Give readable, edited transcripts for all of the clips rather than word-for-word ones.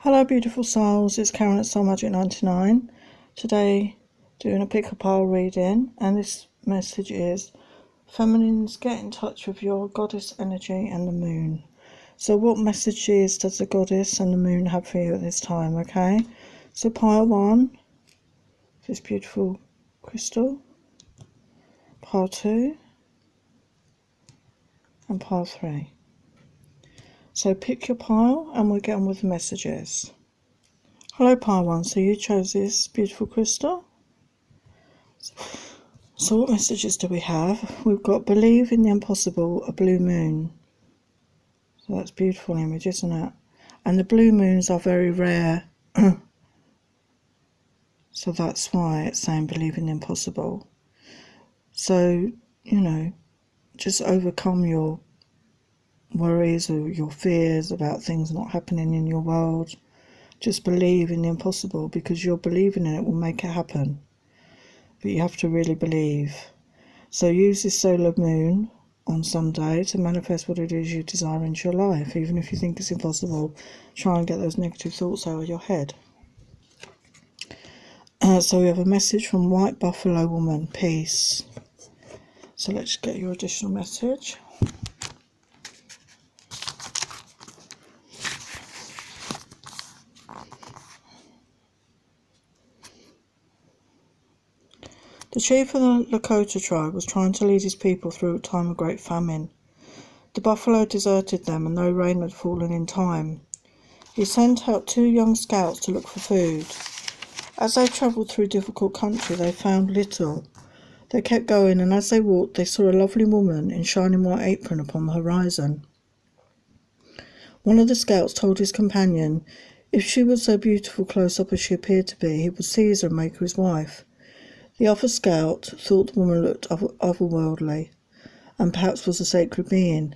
Hello beautiful souls, it's Karen at Soul Magic 99. Today doing a pick a pile reading, and this message is feminines, get in touch with your goddess energy and the moon. So what messages does the goddess and the moon have for you at this time? Okay, so pile 1, this beautiful crystal, pile 2 and pile 3. So pick your pile and we'll get on with the messages. Hello pile 1, so you chose this beautiful crystal. So what messages do we have? We've got believe in the impossible, a blue moon. So that's a beautiful image, isn't it? And the blue moons are very rare. So that's why it's saying believe in the impossible. So, just overcome your worries or your fears about things not happening in your world. Just believe in the impossible, because you're believing in it will make it happen. But you have to really believe. So use this solar moon on Sunday to manifest what it is you desire into your life. Even if you think it's impossible, try and get those negative thoughts out of your head. So we have a message from White Buffalo Woman, peace. So let's get your additional message. The chief of the Lakota tribe was trying to lead his people through a time of great famine. The buffalo deserted them and no rain had fallen in time. He sent out 2 young scouts to look for food. As they travelled through difficult country, they found little. They kept going, and as they walked, they saw a lovely woman in shining white apron upon the horizon. One of the scouts told his companion, if she was so beautiful close up as she appeared to be, he would seize her and make her his wife. The other scout thought the woman looked otherworldly, and perhaps was a sacred being.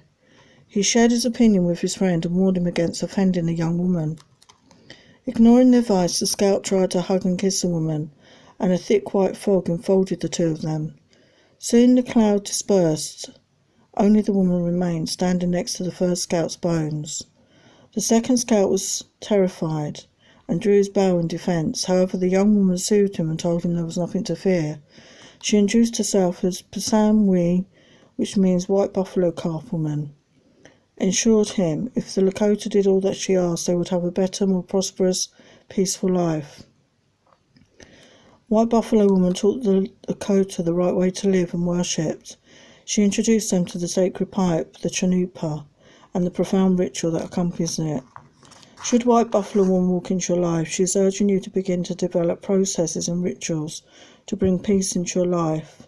He shared his opinion with his friend and warned him against offending the young woman. Ignoring the advice, the scout tried to hug and kiss the woman, and a thick white fog enfolded the 2 of them. Soon the cloud dispersed. Only the woman remained, standing next to the first scout's bones. The second scout was terrified and drew his bow in defence. However, the young woman soothed him and told him there was nothing to fear. She introduced herself as Pasamwi, which means White Buffalo Calf Woman, assured him if the Lakota did all that she asked, they would have a better, more prosperous, peaceful life. White Buffalo Woman taught the Lakota the right way to live and worshipped. She introduced them to the sacred pipe, the chanupa, and the profound ritual that accompanies it. Should White Buffalo Woman walk into your life, she is urging you to begin to develop processes and rituals to bring peace into your life.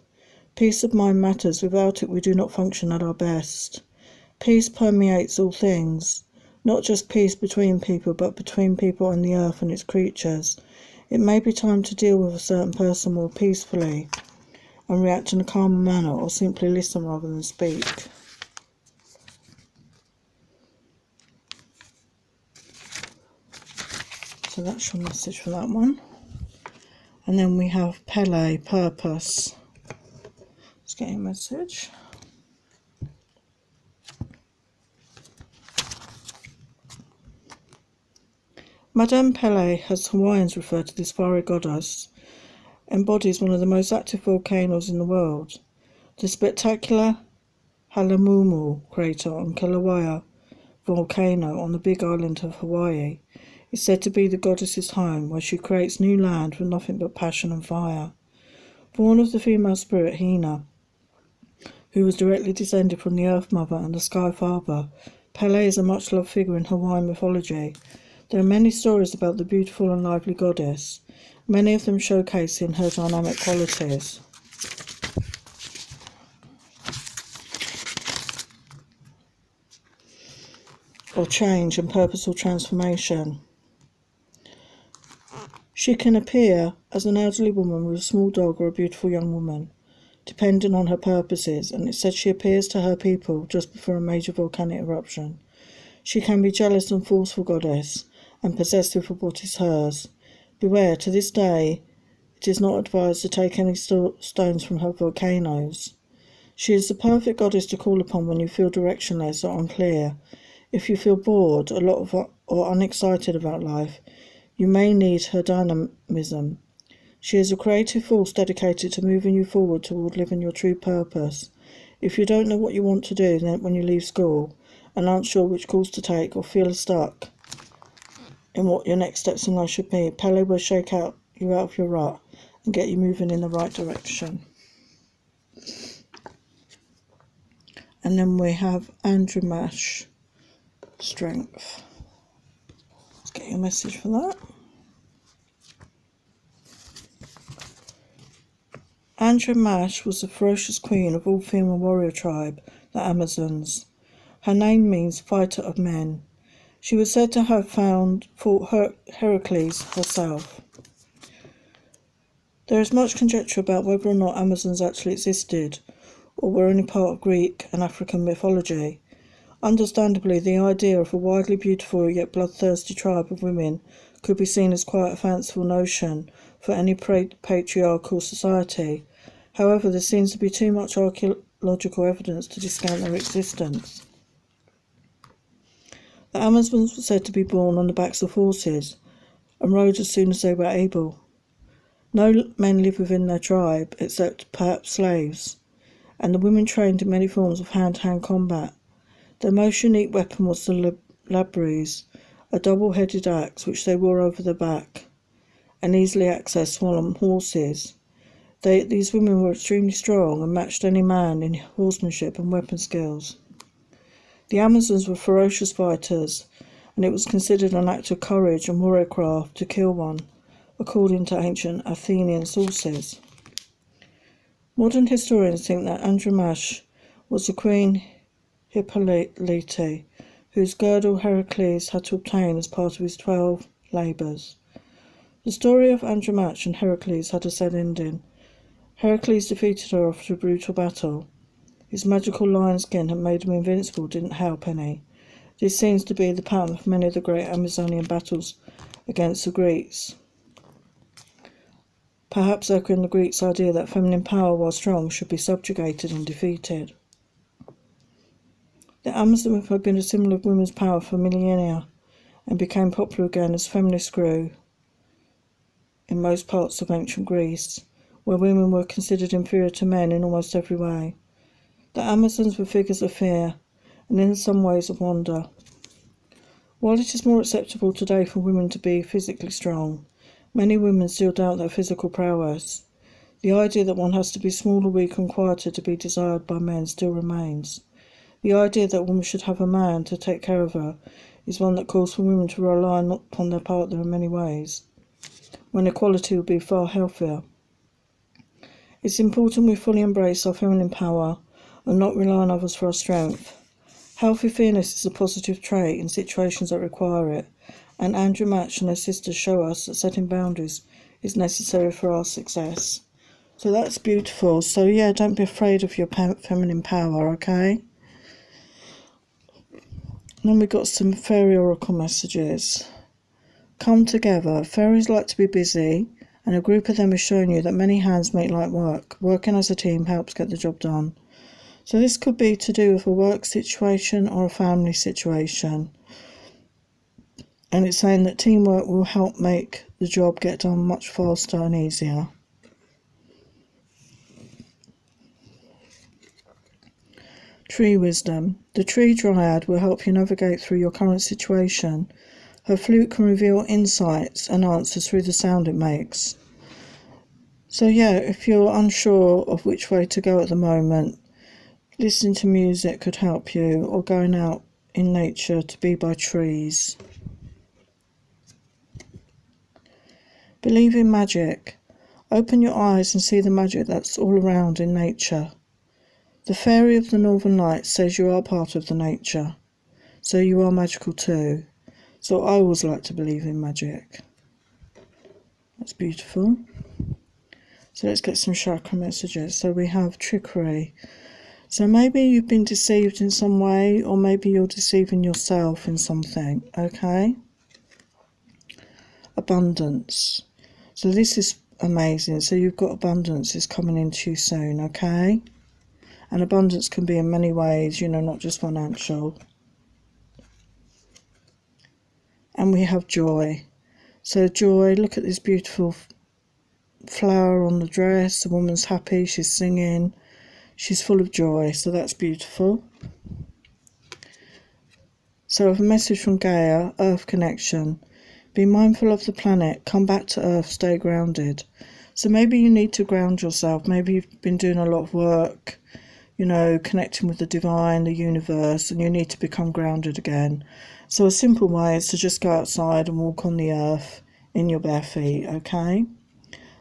Peace of mind matters. Without it, we do not function at our best. Peace permeates all things, not just peace between people, but between people and the earth and its creatures. It may be time to deal with a certain person more peacefully and react in a calmer manner, or simply listen rather than speak. So that's your message for that one. And then we have Pele, purpose. Let's get a message. Madame Pele, as Hawaiians refer to this fiery goddess, embodies one of the most active volcanoes in the world. The spectacular Halamumu crater on Kilauea volcano on the Big Island of Hawaii is said to be the goddess's home, where she creates new land with nothing but passion and fire. Born of the female spirit Hina, who was directly descended from the Earth Mother and the Sky Father, Pele is a much-loved figure in Hawaiian mythology. There are many stories about the beautiful and lively goddess, many of them showcasing her dynamic qualities. Or change and purposeful transformation. She can appear as an elderly woman with a small dog or a beautiful young woman, depending on her purposes, and it said she appears to her people just before a major volcanic eruption. She can be jealous and forceful goddess, and possessive of what is hers. Beware, to this day, it is not advised to take any stones from her volcanoes. She is the perfect goddess to call upon when you feel directionless or unclear. If you feel bored or unexcited about life, you may need her dynamism. She is a creative force dedicated to moving you forward toward living your true purpose. If you don't know what you want to do when you leave school and aren't sure which course to take or feel stuck in what your next steps in life should be, Pele will shake you out of your rut and get you moving in the right direction. And then we have Andrew Mash, Strength. Let's get your message for that. Andrew Mash was the ferocious queen of all female warrior tribe, the Amazons. Her name means fighter of men. She was said to have fought Heracles herself. There is much conjecture about whether or not Amazons actually existed, or were only part of Greek and African mythology. Understandably, the idea of a widely beautiful yet bloodthirsty tribe of women could be seen as quite a fanciful notion for any patriarchal society. However, there seems to be too much archaeological evidence to discount their existence. The Amazons were said to be born on the backs of horses and rode as soon as they were able. No men lived within their tribe, except perhaps slaves, and the women trained in many forms of hand-to-hand combat. Their most unique weapon was the labrys, a double-headed axe which they wore over their back, and easily accessed while on horses. These women were extremely strong and matched any man in horsemanship and weapon skills. The Amazons were ferocious fighters, and it was considered an act of courage and warriorcraft to kill one, according to ancient Athenian sources. Modern historians think that Andromache was the Queen Hippolyte, whose girdle Heracles had to obtain as part of his 12 labours. The story of Andromache and Heracles had a sad ending. Heracles defeated her after a brutal battle. His magical lion skin had made him invincible didn't help any. This seems to be the pattern of many of the great Amazonian battles against the Greeks. Perhaps echoing the Greeks' idea that feminine power, while strong, should be subjugated and defeated. The Amazons had been a symbol of women's power for millennia and became popular again as feminists grew in most parts of ancient Greece, where women were considered inferior to men in almost every way. The Amazons were figures of fear, and in some ways of wonder. While it is more acceptable today for women to be physically strong, many women still doubt their physical prowess. The idea that one has to be smaller, weak and quieter to be desired by men still remains. The idea that a woman should have a man to take care of her is one that calls for women to rely not upon their partner in many ways, when equality would be far healthier. It's important we fully embrace our feminine power and not rely on others for our strength. Healthy fairness is a positive trait in situations that require it, and Andromache and her sisters show us that setting boundaries is necessary for our success. So that's beautiful. So yeah, don't be afraid of your feminine power, okay? Then we got some fairy oracle messages. Come together. Fairies like to be busy, and a group of them is showing you that many hands make light work. Working as a team helps get the job done. So this could be to do with a work situation or a family situation. And it's saying that teamwork will help make the job get done much faster and easier. Tree wisdom. The tree dryad will help you navigate through your current situation. Her flute can reveal insights and answers through the sound it makes. So yeah, if you're unsure of which way to go at the moment, listening to music could help you, or going out in nature to be by trees. Believe in magic. Open your eyes and see the magic that's all around in nature. The fairy of the Northern Lights says you are part of the nature, so you are magical too. So I always like to believe in magic. That's beautiful. So let's get some chakra messages. So we have trickery. So maybe you've been deceived in some way, or maybe you're deceiving yourself in something, okay? Abundance. So this is amazing. So you've got abundance is coming into you soon, okay? And abundance can be in many ways, not just financial. And we have joy. So joy, look at this beautiful flower on the dress. The woman's happy, she's singing, she's full of joy, so that's beautiful. So a message from Gaia, Earth connection. Be mindful of the planet, come back to Earth, stay grounded. So maybe you need to ground yourself. Maybe you've been doing a lot of work, connecting with the divine, the universe, and you need to become grounded again. So a simple way is to just go outside and walk on the earth in your bare feet, okay?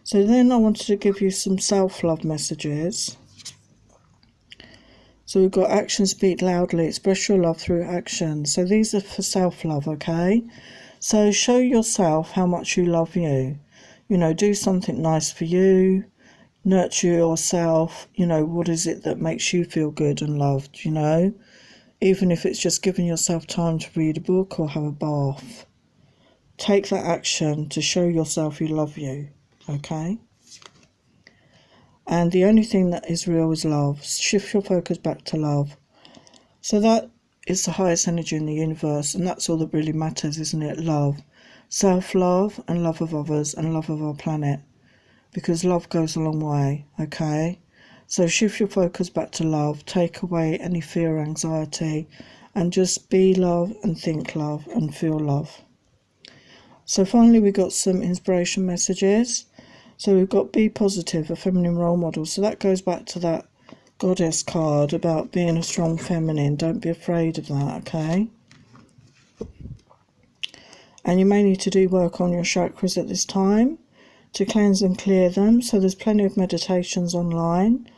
So then I wanted to give you some self-love messages. So we've got action, speak loudly, express your love through action. So these are for self-love, okay? So show yourself how much you love you. Do something nice for you. Nurture yourself. What is it that makes you feel good and loved, Even if it's just giving yourself time to read a book or have a bath. Take that action to show yourself you love you, okay? And the only thing that is real is love. Shift your focus back to love. So that is the highest energy in the universe, and that's all that really matters, isn't it? Love. Self-love and love of others and love of our planet. Because love goes a long way, okay? So shift your focus back to love. Take away any fear or anxiety, and just be love and think love and feel love. So finally we got some inspiration messages. So we've got be positive, a feminine role model. So that goes back to that goddess card about being a strong feminine. Don't be afraid of that, okay? And you may need to do work on your chakras at this time to cleanse and clear them. So there's plenty of meditations online.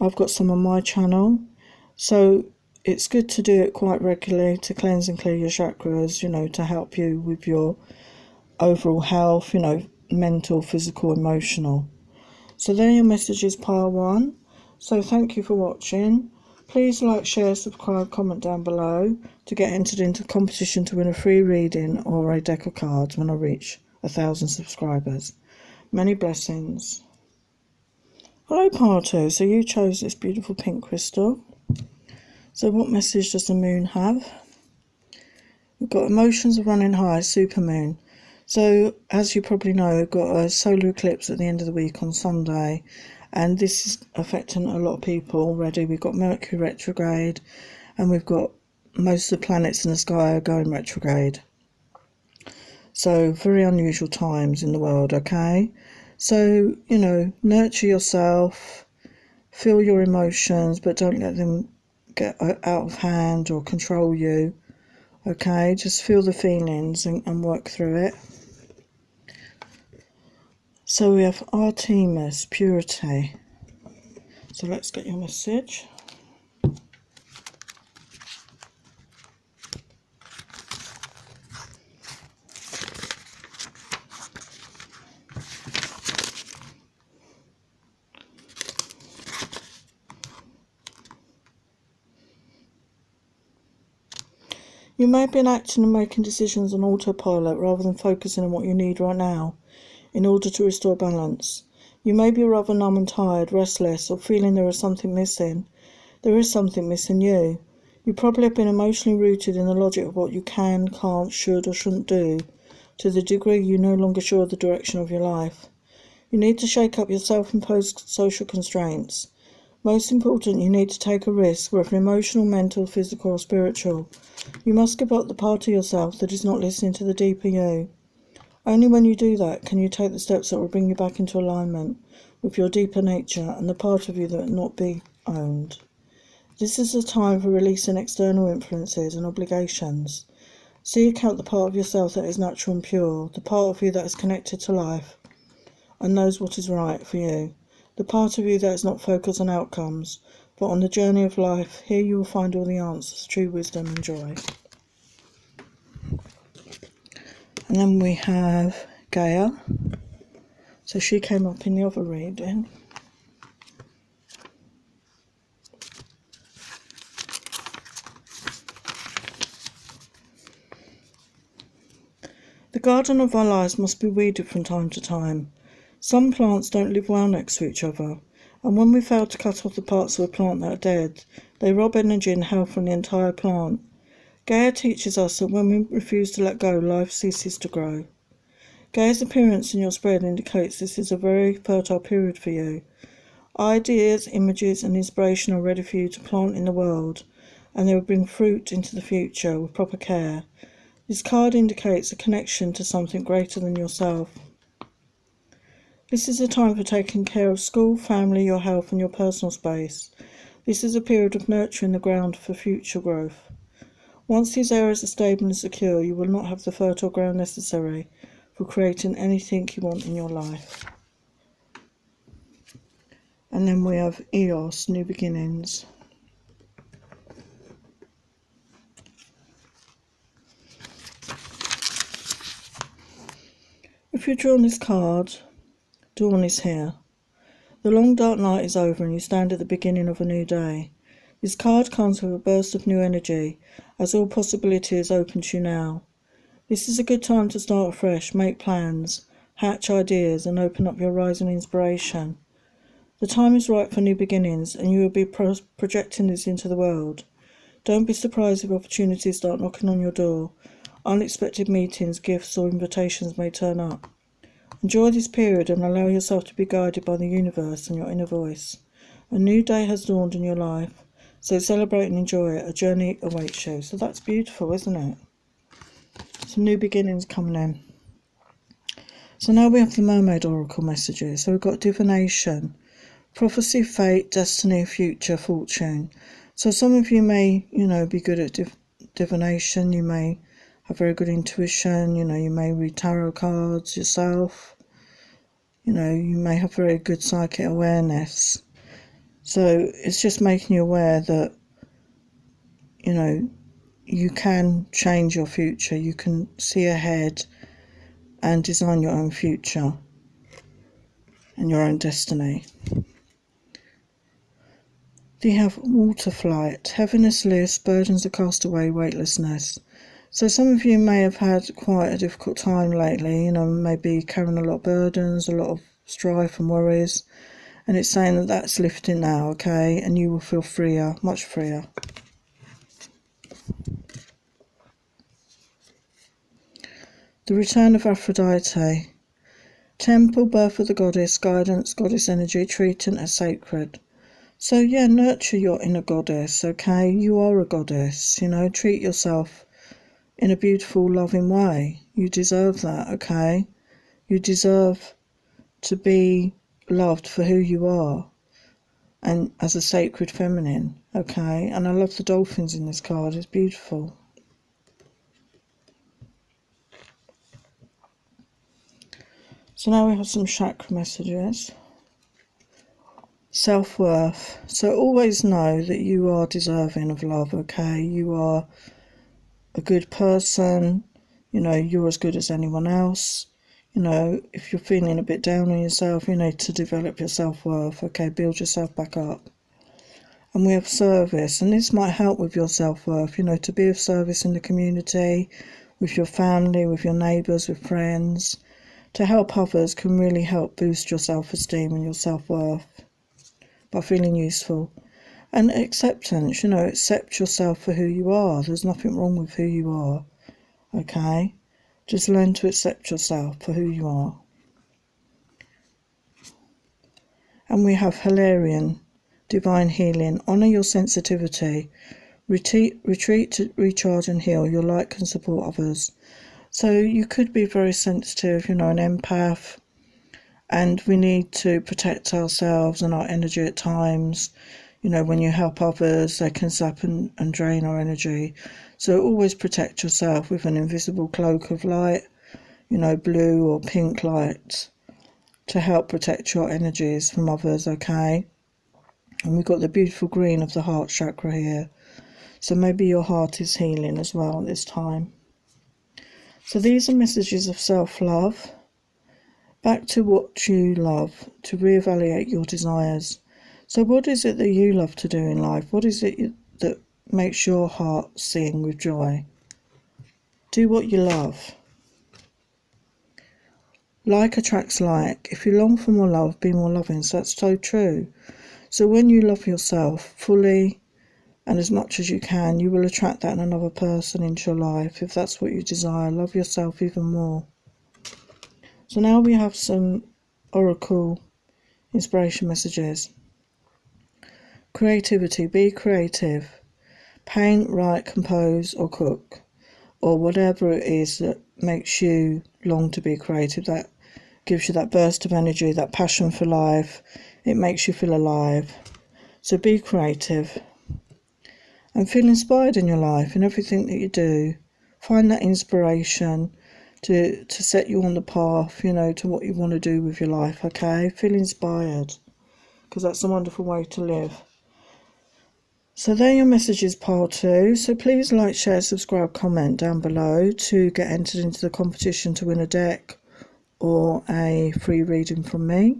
I've got some on my channel. So it's good to do it quite regularly to cleanse and clear your chakras, to help you with your overall health, mental, physical, emotional. So there are your messages, pile 1. So thank you for watching. Please like, share, subscribe, comment down below to get entered into a competition to win a free reading or a deck of cards when I reach 1,000 subscribers. Many blessings. Hello, pile 2. So you chose this beautiful pink crystal. So what message does the moon have? We've got emotions are running high, supermoon. So, as you probably know, we've got a solar eclipse at the end of the week on Sunday, and this is affecting a lot of people already. We've got Mercury retrograde, and we've got most of the planets in the sky are going retrograde. So, very unusual times in the world, okay? So, nurture yourself, feel your emotions, but don't let them get out of hand or control you, okay? Just feel the feelings and work through it. So we have Artemis, purity. So let's get your message. You may have been acting and making decisions on autopilot rather than focusing on what you need right now in order to restore balance. You may be rather numb and tired, restless, or feeling there is something missing. There is something missing you. You probably have been emotionally rooted in the logic of what you can, can't, should, or shouldn't do, to the degree you're no longer sure of the direction of your life. You need to shake up your self-imposed social constraints. Most important, you need to take a risk, whether emotional, mental, physical, or spiritual. You must give up the part of yourself that is not listening to the deeper you. Only when you do that can you take the steps that will bring you back into alignment with your deeper nature and the part of you that will not be owned. This is the time for releasing external influences and obligations. Seek out the part of yourself that is natural and pure, the part of you that is connected to life and knows what is right for you, the part of you that is not focused on outcomes, but on the journey of life. Here you will find all the answers, true wisdom and joy. And then we have Gaia. So she came up in the other reading. The garden of our lives must be weeded from time to time. Some plants don't live well next to each other, and when we fail to cut off the parts of a plant that are dead, they rob energy and health from the entire plant. Gaia teaches us that when we refuse to let go, life ceases to grow. Gaia's appearance in your spread indicates this is a very fertile period for you. Ideas, images and inspiration are ready for you to plant in the world, and they will bring fruit into the future with proper care. This card indicates a connection to something greater than yourself. This is a time for taking care of school, family, your health and your personal space. This is a period of nurturing the ground for future growth. Once these areas are stable and secure, you will not have the fertile ground necessary for creating anything you want in your life. And then we have Eos, New Beginnings. If you draw this card, dawn is here. The long dark night is over and you stand at the beginning of a new day. This card comes with a burst of new energy, as all possibility is open to you now. This is a good time to start afresh, make plans, hatch ideas and open up your rising inspiration. The time is right for new beginnings and you will be projecting this into the world. Don't be surprised if opportunities start knocking on your door. Unexpected meetings, gifts or invitations may turn up. Enjoy this period and allow yourself to be guided by the universe and your inner voice. A new day has dawned in your life, so celebrate and enjoy it. A journey awaits you. So that's beautiful, isn't it? Some new beginnings coming in. So now we have the Mermaid Oracle messages. So we've got divination, prophecy, fate, destiny, future, fortune. So some of you may, be good at divination. You may have very good intuition. You may read tarot cards yourself. You may have very good psychic awareness. So it's just making you aware that, you can change your future. You can see ahead and design your own future and your own destiny. You have water flight, heaviness lifts, burdens are cast away, weightlessness. So some of you may have had quite a difficult time lately, maybe carrying a lot of burdens, a lot of strife and worries. And it's saying that that's lifting now, okay? And you will feel freer, much freer. The return of Aphrodite. Temple, birth of the goddess, guidance, goddess energy, treating as sacred. So yeah, nurture your inner goddess, okay? You are a goddess, treat yourself in a beautiful, loving way. You deserve that, okay? You deserve to be loved for who you are and as a sacred feminine, okay? And I love the dolphins in this card, it's beautiful. So now we have some chakra messages. Self-worth. So always know that you are deserving of love, okay? You are a good person, you're as good as anyone else. If you're feeling a bit down on yourself, you need to develop your self-worth, okay? Build yourself back up. And we have service, and this might help with your self-worth, to be of service in the community, with your family, with your neighbours, with friends. To help others can really help boost your self-esteem and your self-worth by feeling useful. And acceptance, accept yourself for who you are. There's nothing wrong with who you are, okay? Just learn to accept yourself for who you are. And we have Hilarion, divine healing. Honour your sensitivity. Retreat to recharge and heal. Your light can support others. So you could be very sensitive, an empath. And we need to protect ourselves and our energy at times. When you help others, they can sap and drain our energy. So always protect yourself with an invisible cloak of light, blue or pink light, to help protect your energies from others, okay? And we've got the beautiful green of the heart chakra here. So maybe your heart is healing as well at this time. So these are messages of self-love. Back to what you love, to reevaluate your desires. So what is it that you love to do in life? What is it that makes your heart sing with joy? Do what you love. Like attracts like. If you long for more love, be more loving. So that's so true. So when you love yourself fully, And as much as you can, you will attract that in another person into your life if that's what you desire. Love yourself even more. So now we have some oracle inspiration messages. Creativity. Be creative. Paint, write, compose or cook, or whatever it is that makes you long to be creative, that gives you that burst of energy, that passion for life. It makes you feel alive. So be creative and feel inspired in your life, in everything that you do. Find that inspiration to set you on the path, you know, to what you want to do with your life, okay? Feel inspired, because that's a wonderful way to live. So there are your messages, part 2. So please like, share, subscribe, comment down below to get entered into the competition to win a deck or a free reading from me.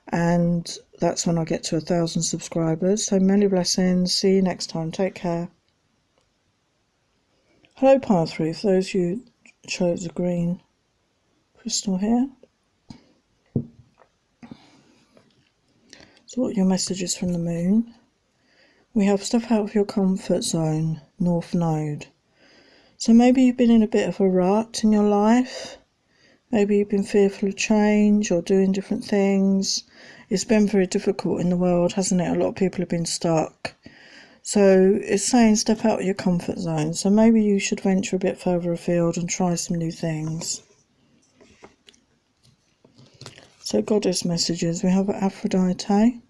And that's when I get to 1,000 subscribers. So many blessings. See you next time. Take care. Hello, part 3. For those who chose a green crystal here. So what are your messages from the moon? We have step out of your comfort zone, North Node. So maybe you've been in a bit of a rut in your life. Maybe you've been fearful of change or doing different things. It's been very difficult in the world, hasn't it? A lot of people have been stuck. So it's saying step out of your comfort zone. So maybe you should venture a bit further afield and try some new things. So goddess messages. We have Aphrodite,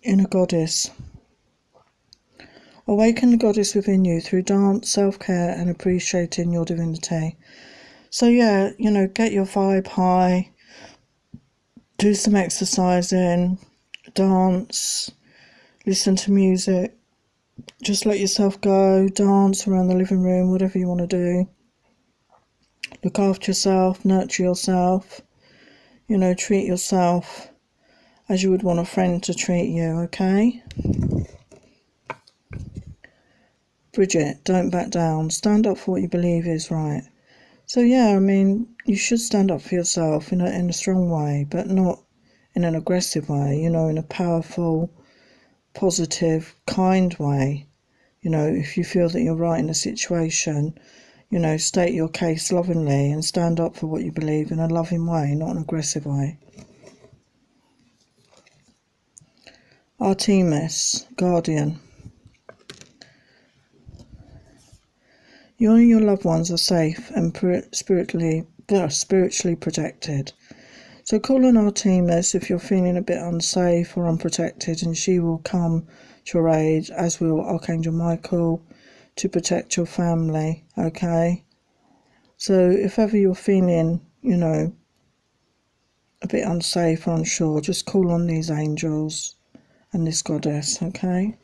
inner goddess. Awaken the goddess within you through dance, self-care and appreciating your divinity. So yeah, you know, get your vibe high, do some exercising, dance, listen to music, just let yourself go, dance around the living room, whatever you want to do. Look after yourself, nurture yourself, you know, treat yourself as you would want a friend to treat you, okay? Bridget, don't back down. Stand up for what you believe is right. So yeah, I mean, you should stand up for yourself in a strong way, but not in an aggressive way, you know, in a powerful, positive, kind way. You know, if you feel that you're right in a situation, you know, state your case lovingly and stand up for what you believe in a loving way, not an aggressive way. Artemis, Guardian. You and your loved ones are safe and spiritually protected. So call on Artemis if you're feeling a bit unsafe or unprotected, and she will come to your aid, as will Archangel Michael, to protect your family, okay? So if ever you're feeling, you know, a bit unsafe or unsure, just call on these angels and this goddess, okay?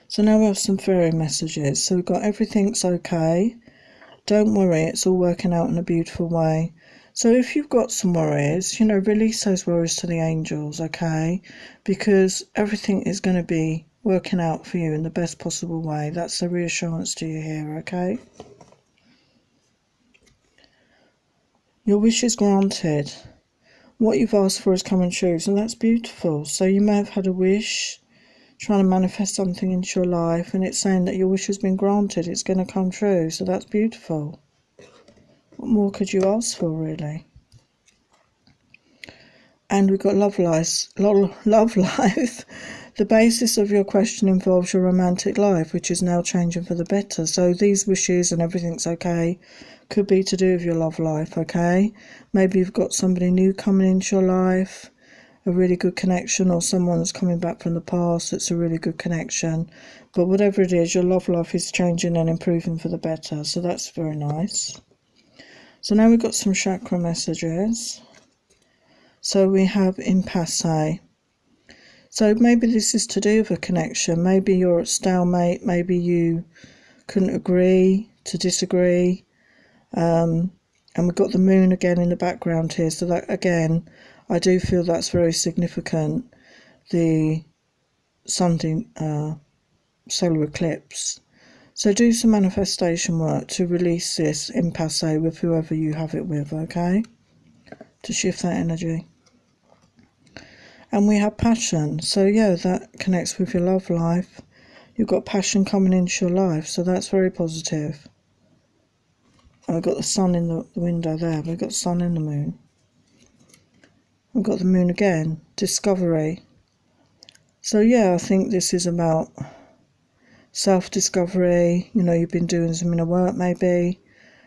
So now we have some fairy messages. So we've got everything's okay. Don't worry, it's all working out in a beautiful way. So if you've got some worries, you know, release those worries to the angels, okay? Because everything is going to be working out for you in the best possible way. That's the reassurance to you here, okay? Your wish is granted. What you've asked for is coming true, so that's beautiful. So you may have had a wish, trying to manifest something into your life, and it's saying that your wish has been granted. It's going to come true, so that's beautiful. What more could you ask for, really? And we've got love life. The basis of your question involves your romantic life, which is now changing for the better. So these wishes and everything's okay could be to do with your love life, okay? Maybe you've got somebody new coming into your life, a really good connection, or someone's coming back from the past that's a really good connection. But whatever it is, your love life is changing and improving for the better. So that's very nice. So now we've got some chakra messages. So we have impasse. So maybe this is to do with a connection. Maybe you're at stalemate. Maybe you couldn't agree to disagree. And we've got the moon again in the background here. So that, again, I do feel that's very significant. The Sunday solar eclipse. So do some manifestation work to release this impasse with whoever you have it with, okay? To shift that energy. And we have passion. So yeah, that connects with your love life. You've got passion coming into your life, so that's very positive. I've got the sun in the window there. We've got the sun and the moon. We've got the moon again. Discovery. So yeah, I think this is about self-discovery. You know, you've been doing some inner work maybe,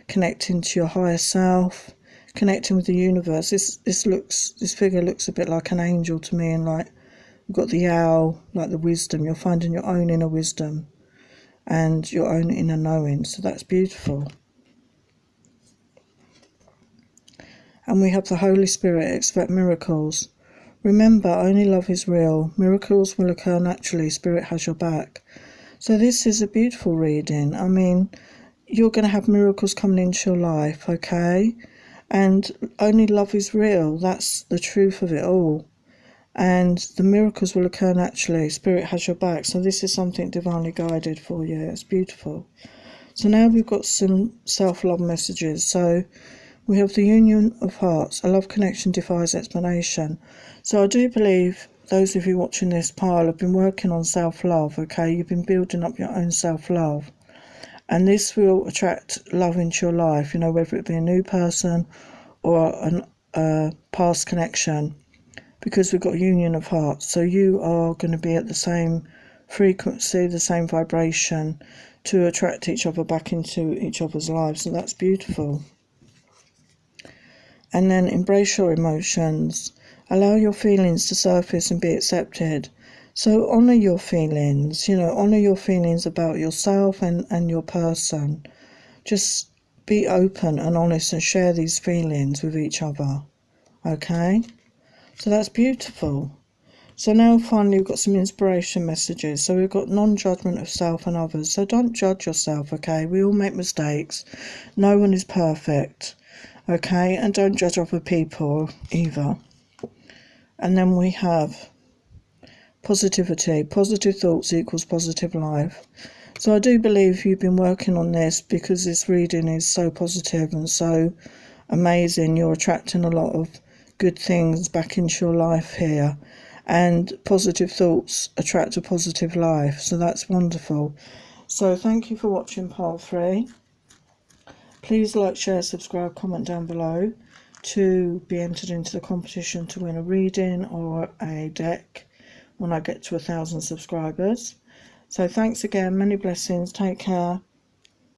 connecting to your higher self, connecting with the universe. This figure looks a bit like an angel to me, and like you've got the owl, like the wisdom. You're finding your own inner wisdom and your own inner knowing. So that's beautiful. And we have the Holy Spirit. Expect miracles. Remember, only love is real. Miracles will occur naturally. Spirit has your back. So this is a beautiful reading. I mean, you're going to have miracles coming into your life, okay? And only love is real. That's the truth of it all. And the miracles will occur naturally. Spirit has your back. So this is something divinely guided for you. It's beautiful. So now we've got some self-love messages. So we have the union of hearts. A love connection defies explanation. So I do believe those of you watching this pile have been working on self-love, okay? You've been building up your own self-love. And this will attract love into your life, you know, whether it be a new person or a past connection, because we've got union of hearts. So you are going to be at the same frequency, the same vibration to attract each other back into each other's lives. So that's beautiful. And then embrace your emotions. Allow your feelings to surface and be accepted. So honour your feelings, you know, honour your feelings about yourself and your person. Just be open and honest and share these feelings with each other, okay? So that's beautiful. So now finally we've got some inspiration messages. So we've got non-judgment of self and others. So don't judge yourself, okay? We all make mistakes. No one is perfect, okay? And don't judge other people either. And then we have positivity. Positive thoughts equals positive life. So I do believe you've been working on this because this reading is so positive and so amazing. You're attracting a lot of good things back into your life here. And positive thoughts attract a positive life. So that's wonderful. So thank you for watching part 3. Please like, share, subscribe, comment down below to be entered into the competition to win a reading or a deck when I get to 1,000 subscribers. So thanks again, many blessings, take care,